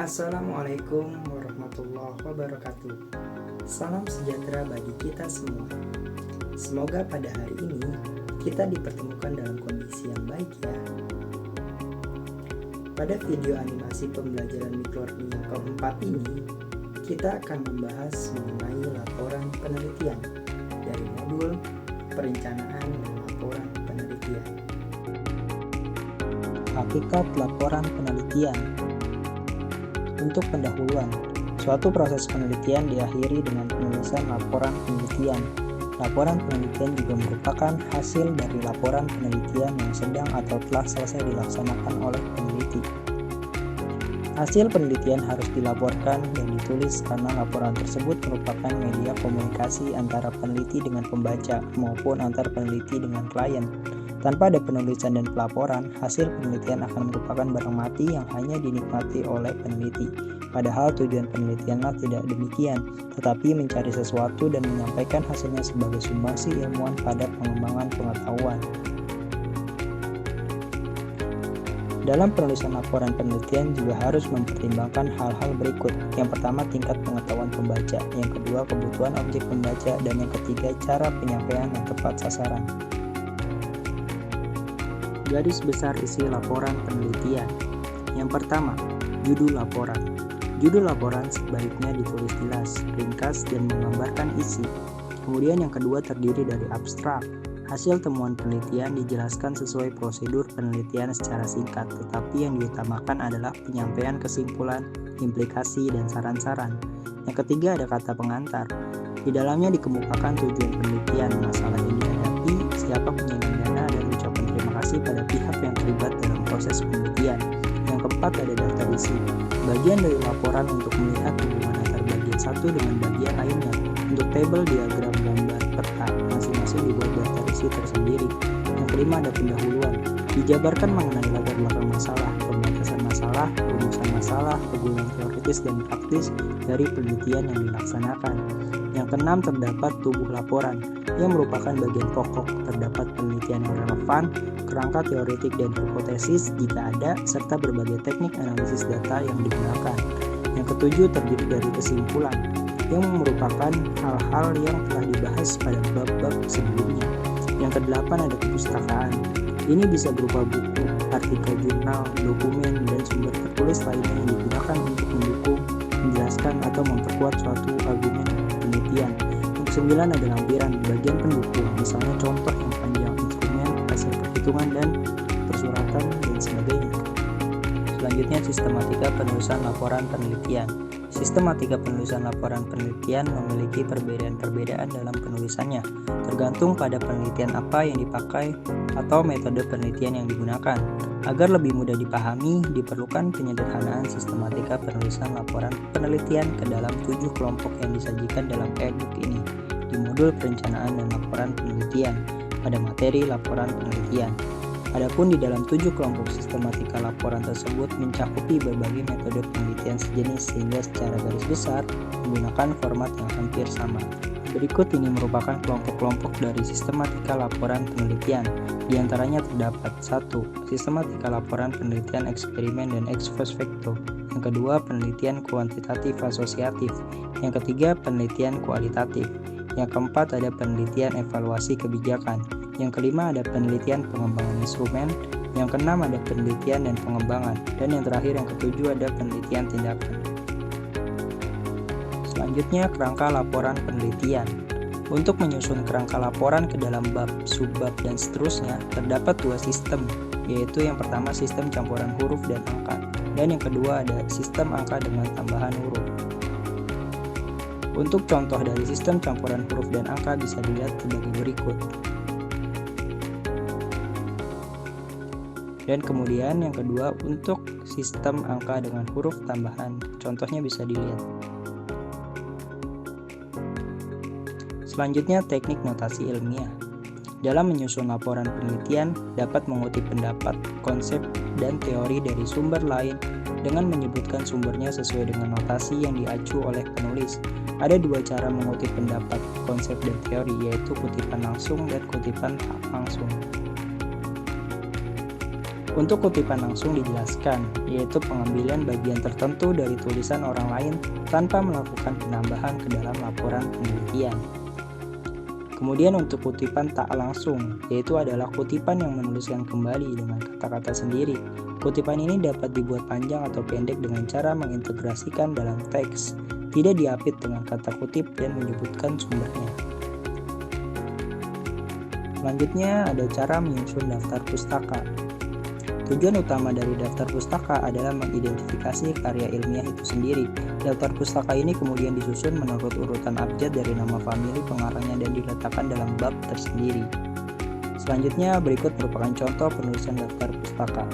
Assalamualaikum warahmatullahi wabarakatuh. Salam sejahtera bagi kita semua. Semoga pada hari ini kita dipertemukan dalam kondisi yang baik ya. Pada video animasi pembelajaran mikrolearning yang keempat ini, kita akan membahas mengenai laporan penelitian dari modul perencanaan dan laporan penelitian. Hakikat laporan penelitian. Untuk pendahuluan, suatu proses penelitian diakhiri dengan penulisan laporan penelitian. Laporan penelitian juga merupakan hasil dari laporan penelitian yang sedang atau telah selesai dilaksanakan oleh peneliti. Hasil penelitian harus dilaporkan dan ditulis karena laporan tersebut merupakan media komunikasi antara peneliti dengan pembaca maupun antar peneliti dengan klien. Tanpa ada penulisan dan pelaporan, hasil penelitian akan merupakan barang mati yang hanya dinikmati oleh peneliti. Padahal tujuan penelitianlah tidak demikian, tetapi mencari sesuatu dan menyampaikan hasilnya sebagai sumbangsi ilmuwan pada pengembangan pengetahuan. Dalam penulisan laporan penelitian juga harus mempertimbangkan hal-hal berikut. Yang pertama, tingkat pengetahuan pembaca. Yang kedua, kebutuhan objek pembaca. Dan yang ketiga, cara penyampaian yang tepat sasaran. Garis besar isi laporan penelitian. Yang pertama, judul laporan. Judul laporan sebaiknya ditulis jelas, ringkas, dan menggambarkan isi. Kemudian yang kedua terdiri dari abstrak. Hasil temuan penelitian dijelaskan sesuai prosedur penelitian secara singkat, tetapi yang diutamakan adalah penyampaian kesimpulan, implikasi, dan saran-saran. Yang ketiga ada kata pengantar. Di dalamnya dikemukakan tujuan penelitian, masalah yang dihadapi, siapa penyandang dana, dan ucapan terima kasih pada pihak yang terlibat dalam proses penelitian. Yang keempat ada daftar isi. Bagian dari laporan untuk melihat hubungan antar bagian satu dengan bagian lainnya. Untuk tabel, diagram, gambar, peta, masing-masing dibuat daftar isi tersendiri. Yang kelima ada pendahuluan. Dijabarkan mengenai latar belakang masalah, pembatasan masalah, rumusan masalah, kegunaan teoritis dan praktis dari penelitian yang dilaksanakan. Yang keenam terdapat tubuh laporan, yang merupakan bagian pokok. Terdapat penelitian yang relevan, kerangka teoretik dan hipotesis jika ada, serta berbagai teknik analisis data yang digunakan. Yang ketujuh terdiri dari kesimpulan, yang merupakan hal-hal yang telah dibahas pada bab-bab sebelumnya. Yang kedelapan ada kepustakaan. Ini bisa berupa buku, artikel jurnal, dokumen, dan sumber tertulis lainnya yang digunakan untuk mendukung, menjelaskan, atau memperkuat suatu argumen penelitian. Yang kesembilan ada lampiran, bagian pendukung, misalnya contoh yang panjang, instrumen, hasil perhitungan, dan persuratan, dan sebagainya. Selanjutnya sistematika penulisan laporan penelitian. Sistematika penulisan laporan penelitian memiliki perbedaan-perbedaan dalam penulisannya, tergantung pada penelitian apa yang dipakai atau metode penelitian yang digunakan. Agar lebih mudah dipahami, diperlukan penyederhanaan sistematika penulisan laporan penelitian ke dalam 7 kelompok yang disajikan dalam e-book ini di modul perencanaan dan laporan penelitian pada materi laporan penelitian. Adapun di dalam 7 kelompok sistematika laporan tersebut mencakupi berbagai metode penelitian sejenis sehingga secara garis besar menggunakan format yang hampir sama. Berikut ini merupakan kelompok-kelompok dari sistematika laporan penelitian. Di antaranya terdapat 1. Sistematika laporan penelitian eksperimen dan ex post facto. Yang kedua, penelitian kuantitatif asosiatif. Yang ketiga, penelitian kualitatif. Yang keempat ada penelitian evaluasi kebijakan. Yang kelima ada penelitian pengembangan instrumen. Yang keenam ada penelitian dan pengembangan. Dan yang terakhir yang ketujuh ada penelitian tindakan. Selanjutnya kerangka laporan penelitian. Untuk menyusun kerangka laporan ke dalam bab, subbab, dan seterusnya terdapat 2 sistem, yaitu yang pertama sistem campuran huruf dan angka, dan yang kedua ada sistem angka dengan tambahan huruf. Untuk contoh dari sistem campuran huruf dan angka bisa dilihat sebagai berikut. Dan kemudian yang kedua untuk sistem angka dengan huruf tambahan, contohnya bisa dilihat. Selanjutnya teknik notasi ilmiah. Dalam menyusun laporan penelitian dapat mengutip pendapat, konsep, dan teori dari sumber lain dengan menyebutkan sumbernya sesuai dengan notasi yang diacu oleh penulis. Ada 2 cara mengutip pendapat, konsep, dan teori, yaitu kutipan langsung dan kutipan tak langsung. Untuk kutipan langsung dijelaskan, yaitu pengambilan bagian tertentu dari tulisan orang lain tanpa melakukan penambahan ke dalam laporan penelitian. Kemudian untuk kutipan tak langsung, yaitu adalah kutipan yang menuliskan kembali dengan kata-kata sendiri. Kutipan ini dapat dibuat panjang atau pendek dengan cara mengintegrasikan dalam teks, tidak diapit dengan kata kutip dan menyebutkan sumbernya. Selanjutnya ada cara menyusun daftar pustaka. Tujuan utama dari daftar pustaka adalah mengidentifikasi karya ilmiah itu sendiri. Daftar pustaka ini kemudian disusun menurut urutan abjad dari nama famili pengarangnya dan diletakkan dalam bab tersendiri. Selanjutnya berikut merupakan contoh penulisan daftar pustaka.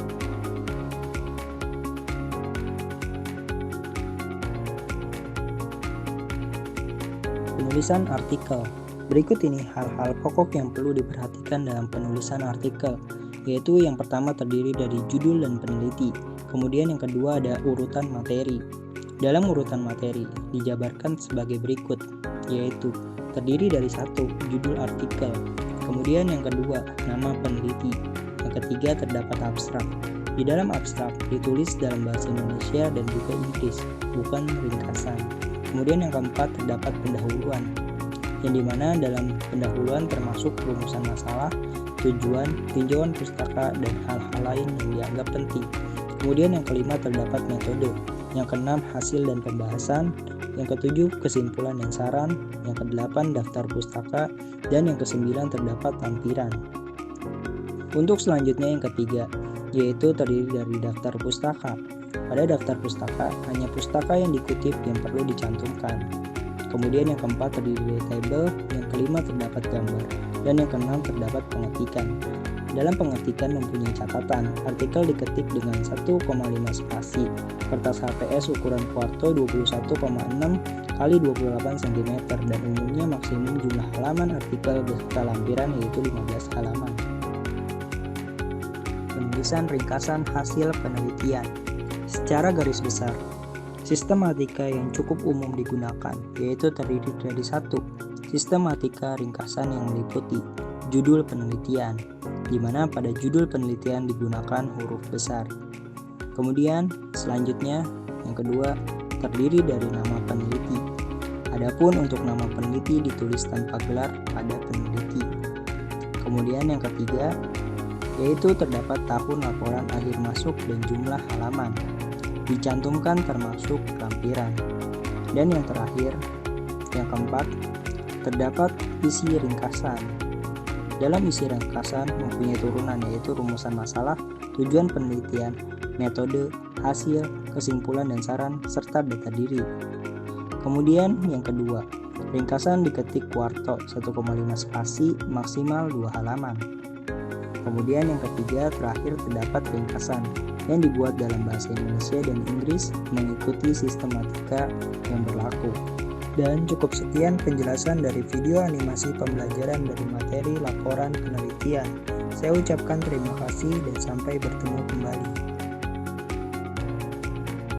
Penulisan artikel. Berikut ini hal-hal pokok yang perlu diperhatikan dalam penulisan artikel, yaitu yang pertama terdiri dari judul dan peneliti. Kemudian yang kedua ada urutan materi. Dalam urutan materi dijabarkan sebagai berikut, yaitu terdiri dari 1. Judul artikel. Kemudian yang kedua, nama peneliti. Yang ketiga terdapat abstrak. Di dalam abstrak ditulis dalam bahasa Indonesia dan juga Inggris, bukan ringkasan. Kemudian yang keempat terdapat pendahuluan, yang dimana dalam pendahuluan termasuk rumusan masalah, tujuan, tinjauan pustaka, dan hal-hal lain yang dianggap penting. Kemudian yang kelima terdapat metode, yang keenam hasil dan pembahasan, yang ketujuh kesimpulan dan saran, yang kedelapan daftar pustaka, dan yang kesembilan terdapat lampiran. Untuk selanjutnya yang ketiga, yaitu terdiri dari daftar pustaka. Pada daftar pustaka, hanya pustaka yang dikutip yang perlu dicantumkan. Kemudian yang keempat terdiri dari tabel, yang kelima terdapat gambar, dan yang keenam terdapat pengetikan. Dalam pengetikan mempunyai catatan, artikel diketik dengan 1,5 spasi, kertas HPS ukuran kuarto 21,6 x 28 cm dan umumnya maksimum jumlah halaman artikel beserta lampiran yaitu 15 halaman. Penulisan ringkasan hasil penelitian. Secara garis besar, sistematika yang cukup umum digunakan yaitu terdiri dari 1. Sistematika ringkasan yang meliputi judul penelitian, di mana pada judul penelitian digunakan huruf besar. Kemudian selanjutnya yang kedua terdiri dari nama peneliti. Adapun untuk nama peneliti ditulis tanpa gelar pada peneliti. Kemudian yang ketiga yaitu terdapat tahun laporan akhir masuk dan jumlah halaman. Dicantumkan termasuk lampiran. Dan yang terakhir, yang keempat, terdapat isi ringkasan. Dalam isi ringkasan mempunyai turunan yaitu rumusan masalah, tujuan penelitian, metode, hasil, kesimpulan dan saran, serta data diri. Kemudian yang kedua, ringkasan diketik kuarto 1,5 spasi maksimal 2 halaman. Kemudian yang ketiga terakhir terdapat ringkasan yang dibuat dalam bahasa Indonesia dan Inggris mengikuti sistematika yang berlaku. Dan cukup sekian penjelasan dari video animasi pembelajaran dari materi laporan penelitian. Saya ucapkan terima kasih dan sampai bertemu kembali.